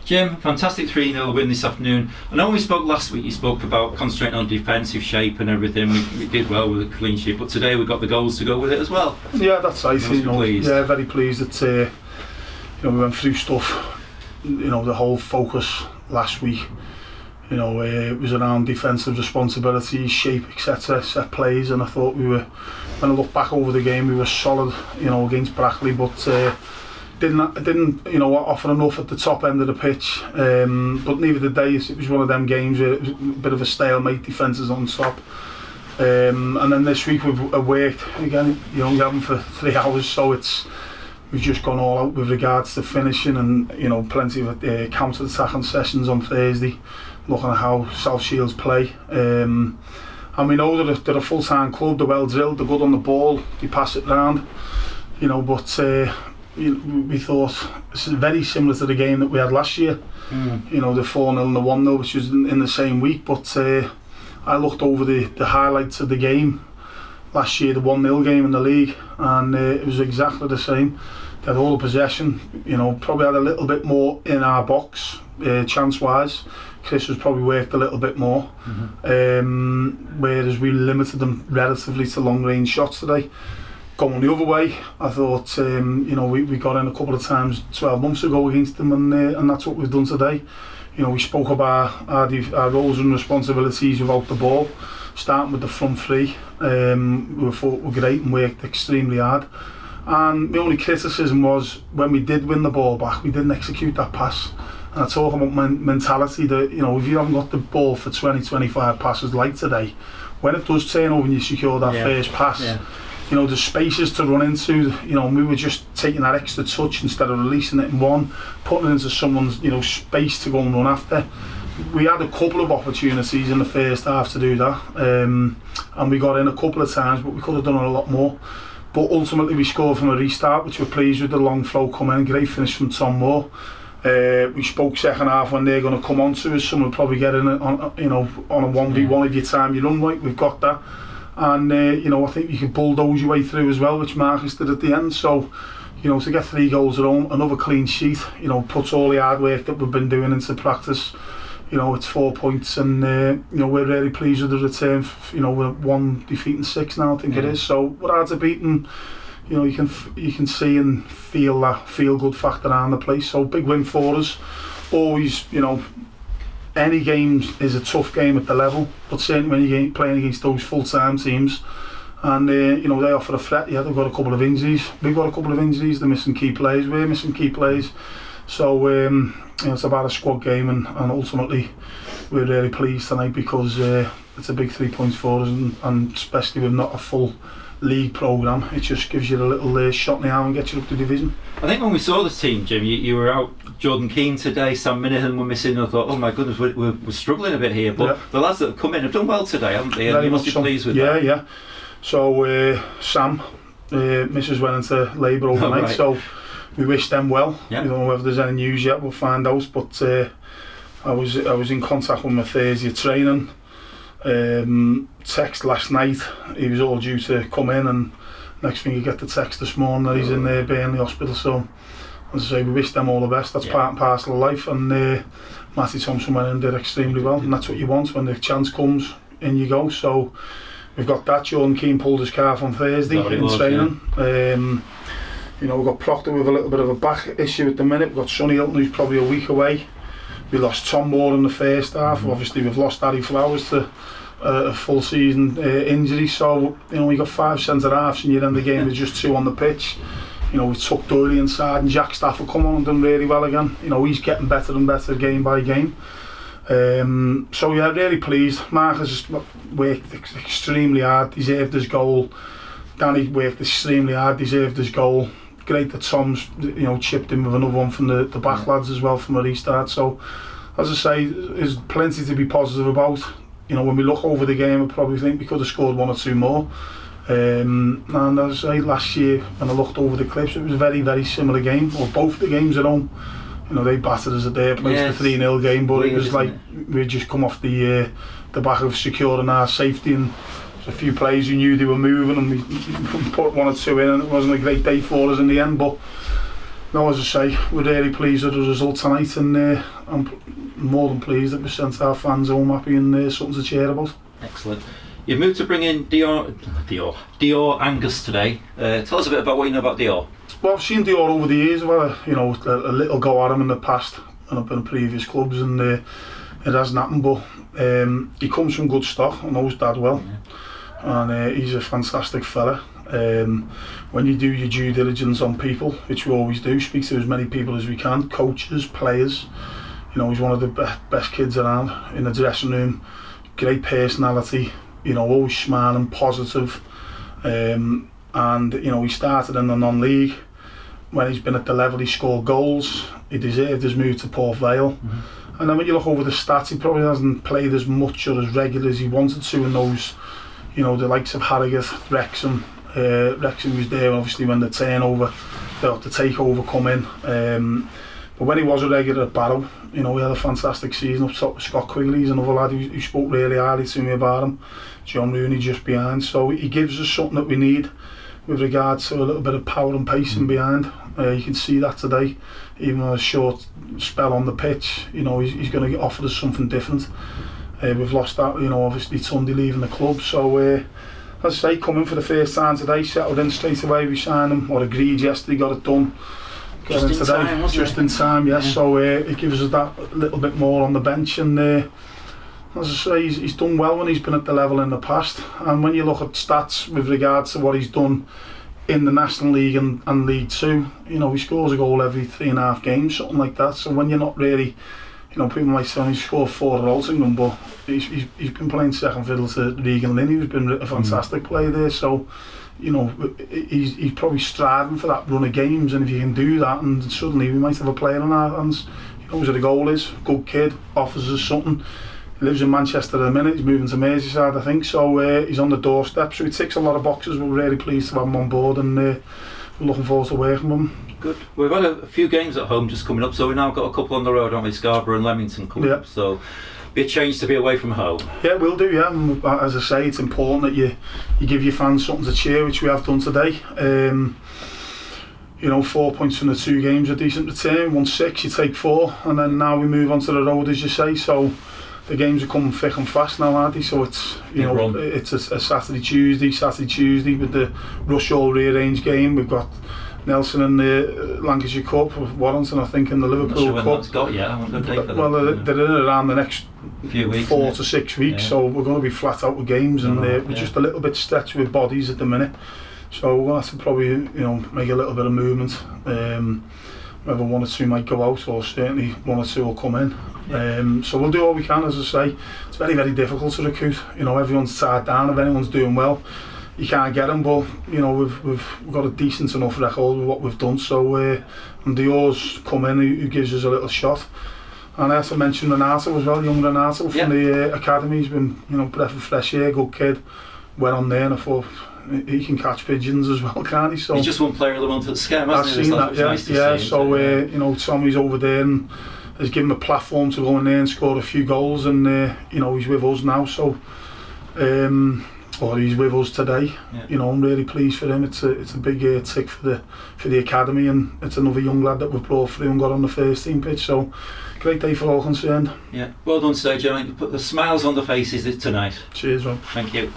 Jim, fantastic 3-0 win this afternoon. I know when we spoke last week, you spoke about concentrating on defensive shape and everything. We did well with a clean sheet, but today we got the goals to go with it as well. Yeah, that's right. Yeah, very pleased that we went through stuff. The whole focus last week. It was around defensive responsibilities, shape, etc., set plays, and I thought when I look back over the game, we were solid, against Brackley, but didn't offer enough at the top end of the pitch. But neither did they. It was one of them games where it was a bit of a stalemate, defences on top. And then this week we've worked again. You have them for 3 hours, so we've just gone all out with regards to finishing, and plenty of counter-attacking sessions on Thursday, looking at how South Shields play. And we know they're a full-time club, they're well drilled, they're good on the ball, they pass it round, but we thought this is very similar to the game that we had last year. The 4-0 and the 1-0, which was in the same week, but I looked over the highlights of the game last year, the 1-0 game in the league, and it was exactly the same. They had all the possession, probably had a little bit more in our box, chance-wise. Chris was probably worked a little bit more, whereas we limited them relatively to long-range shots today. Going the other way, I thought, we got in a couple of times 12 months ago against them, and that's what we've done today. We spoke about our roles and responsibilities without the ball, starting with the front three. We thought were great and worked extremely hard. And the only criticism was when we did win the ball back, we didn't execute that pass. And I talk about mentality that, if you haven't got the ball for 20-25 passes like today, when it does turn over and you secure that first pass, there's spaces to run into. We were just taking that extra touch instead of releasing it in one, putting it into someone's, space to go and run after. We had a couple of opportunities in the first half to do that, and we got in a couple of times, but we could have done a lot more. But ultimately we scored from a restart, which we're pleased with. The long flow coming in, great finish from Tom Moore. We spoke second half when they're going to come on to us. Some will probably get in on a 1v1 if your time you run right. We've got that, and I think you can bulldoze your way through as well, which Marcus did at the end. So to get 3 goals at home, another clean sheet, puts all the hard work that we've been doing into practice. It's 4 points, and we're really pleased with the return. We're 1 defeat and 6 now, I think it is. So we're hard to beat, and you can see and feel that feel-good factor around the place. So big win for us. Always, any game is a tough game at the level, but certainly when you're playing against those full-time teams, and they offer a threat. Yeah, they've got a couple of injuries. We've got a couple of injuries. They're missing key players. We're missing key players. So it's about a squad game, and ultimately we're really pleased tonight because it's a big 3 points for us, and especially with not a full league programme, it just gives you a little shot in the arm and gets you up to division. I think when we saw this team, Jim, you were out. Jordan Keane today, Sam Minahan were missing. I thought, oh my goodness, we're struggling a bit here, but the lads that have come in have done well today, haven't they? And you must be pleased with that. Yeah. So Sam, Mrs. went into labour overnight, so we wish them well. I don't know whether there's any news yet, we'll find out. But I was in contact with my Thursday training. Text last night, he was all due to come in, and next thing you get the text this morning that he's in Burnley Hospital. So as I say, we wish them all the best. That's part and parcel of life, and Matty Thompson went in and did extremely well, and that's what you want when the chance comes, in you go. So we've got that. Jordan Keane pulled his calf on Thursday in training. We've got Proctor with a little bit of a back issue at the minute. We've got Sonny Hilton, who's probably a week away. We lost Tom Moore in the first half. Obviously we've lost Harry Flowers to a full season injury. So we got 5 centre halves, and you end the game with just 2 on the pitch. We took Doyle inside, and Jack Stafford come on and done really well again. He's getting better and better game by game. So yeah, really pleased. Marcus has worked extremely hard, deserved his goal. Danny worked extremely hard, deserved his goal. Great that Tom's chipped in with another one from the back lads as well from a restart. So as I say, there's plenty to be positive about. When we look over the game, I probably think we could have scored 1 or 2 more. And as I say, last year when I looked over the clips, it was a very, very similar game. Or both the games at home. They battered us at their place, the 3-0 game, but it was like we'd just come off the back of securing our safety, and a few players who knew they were moving, and we put 1 or 2 in, and it wasn't a great day for us in the end. But No, as I say, we're really pleased with the result tonight, and I'm more than pleased that we sent our fans home happy and something to cheer about. Excellent. You moved to bring in Dior Angus today. Tell us a bit about what you know about Dior. Well, I've seen Dior over the years. I've had a little go at him in the past, and I've been in previous clubs, and it hasn't happened. But he comes from good stock. I know his dad well, and he's a fantastic fella. When you do your due diligence on people, which we always do, speak to as many people as we can, coaches, players. He's one of the best kids around in the dressing room. Great personality. Always smiling, positive. And he started in the non-league. When he's been at the level, he scored goals. He deserved his move to Port Vale. And then when you look over the stats, he probably hasn't played as much or as regular as he wanted to in those, the likes of Harrogate, Wrexham. Wrexham was there obviously when the takeover come in. But when he was a regular at Barrow, he had a fantastic season up top with Scott Quigley. He's another lad who spoke really highly to me about him. John Rooney just behind. So he gives us something that we need with regards to a little bit of power and pacing behind. You can see that today. Even on a short spell on the pitch, he's going to offer us something different. We've lost that, obviously Tunde leaving the club. So as I say, coming for the first time today, settled in straight away. We signed him, or agreed yesterday, got it done. Just in time, yes. Yeah. So it gives us that little bit more on the bench, and as I say, he's done well when he's been at the level in the past. And when you look at stats with regards to what he's done in the National League and League Two, he scores a goal every 3.5 games, something like that. So when you're not really, people might say he scored 4 at Altrincham, but he's been playing second fiddle to Regan Linney, who's been a fantastic player there. So he's probably striving for that run of games, and if you can do that, and suddenly we might have a player on our hands. He knows where the goal is, good kid, offers us something. He lives in Manchester at the minute, he's moving to Merseyside, I think, so he's on the doorstep, so he ticks a lot of boxes. We're really pleased to have him on board, and we're looking forward to working with him. Good. We've had a few games at home just coming up, so we've now got a couple on the road, haven't we? Scarborough and Leamington coming up, so be a change to be away from home. Yeah, we'll do, yeah. And as I say, it's important that you give your fans something to cheer, which we have done today. 4 points from the 2 games, a decent return. 1-6, you take 4, and then now we move on to the road, as you say. So the games are coming thick and fast now, aren't they? So it's it's a Saturday Tuesday with the Rushall rearranged game. We've got Nelson in the Lancashire Cup, Warrington I think in the Liverpool Cup. That's got yet. I haven't got a date for that. Well, they're in around the next few weeks, 4 to 6 weeks, so we're going to be flat out with games, and we're just a little bit stretched with bodies at the minute. So we're going to have to probably make a little bit of movement. Whether 1 or 2 might go out, or certainly 1 or 2 will come in. So we'll do all we can, as I say. It's very, very difficult to recruit. Everyone's tied down. If anyone's doing well, you can't get them, but we've got a decent enough record with what we've done. So and Dior's come in, who gives us a little shot. And I have to mention Renato as well, young Renato from the academy. He's been breath of fresh air, good kid. Went on there, and I thought he can catch pigeons as well, can't he? So he's just one player of the month at Scam, hasn't he? I've seen that, yeah. Nice so Tommy's over there and has given him a platform to go in there and score a few goals, and he's with us now. So or he's with us today. I'm really pleased for him. It's a big tick for the academy, and it's another young lad that we've brought through and got on the first team pitch. So great day for all concerned. Yeah, well done today, Joe. Put the smiles on the faces tonight. Cheers, Rob. Thank you.